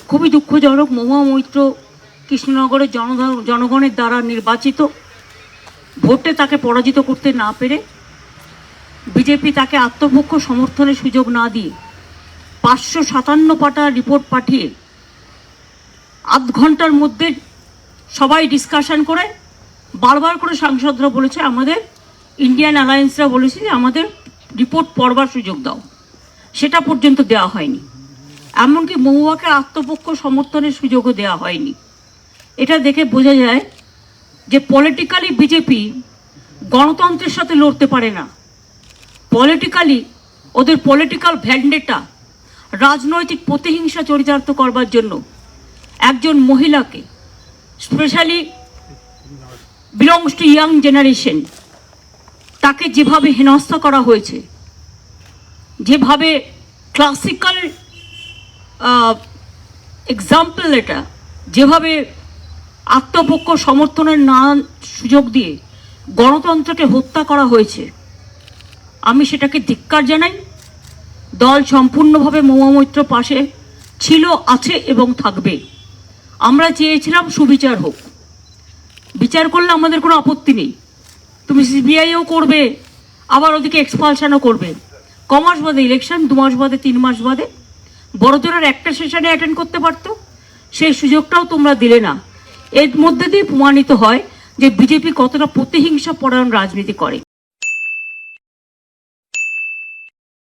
খুবই দুঃখজনক, মহুয়া মৈত্র কৃষ্ণনগরের জনগণের দ্বারা নির্বাচিত, ভোটে তাকে পরাজিত করতে না পেরে বিজেপি তাকে আত্মপক্ষ সমর্থনের সুযোগ না দিয়ে 557 পাতা রিপোর্ট পাঠিয়ে আধ ঘন্টার মধ্যে সবাই ডিসকাশন করে বারবার করে সাংসদরা বলেছে, আমাদের ইন্ডিয়ান অ্যালায়েন্সরা বলেছে যে আমাদের রিপোর্ট পড়বার সুযোগ দাও, সেটা পর্যন্ত দেওয়া হয়নি। এমনকি মহুয়াকে আত্মপক্ষ সমর্থনের সুযোগও দেওয়া হয়নি। এটা দেখে বোঝা যায় যে পলিটিক্যালি বিজেপি গণতন্ত্রের সাথে লড়তে পারে না। পলিটিক্যালি ওদের পলিটিক্যাল ভ্যান্ডেটা, রাজনৈতিক প্রতিহিংসা চরিতার্থ করবার জন্য একজন মহিলাকে, specially belongs too young generation, তাকে যেভাবে হেনস্থা করা হয়েছে, যেভাবে ক্লাসিক্যাল এক্সাম্পল, এটা যেভাবে আত্মপক্ষ সমর্থনের নানান সুযোগ দিয়ে গণতন্ত্রকে হত্যা করা হয়েছে, আমি সেটাকে ধিক্কার জানাই। দল সম্পূর্ণভাবে মহুয়া মৈত্র পাশে ছিল, আছে এবং থাকবে। আমরা চেয়েছিলাম সুবিচার হোক, বিচার করলে আমাদের কোনো আপত্তি নেই। তুমি সিবিআইও করবে, আবার ওদিকে এক্সপালশনও করবে। কমাস বাদে ইলেকশন, 2 মাস বাদে, 3 মাস বাদে বড়জোরের একটা সেশনে অ্যাটেন্ড করতে পারতো, সেই সুযোগটাও তোমরা দিলে না। এর মধ্যে দিয়ে প্রমাণিত হয় যে বিজেপি কতটা প্রতিহিংসা পরায়ণ রাজনীতি করে।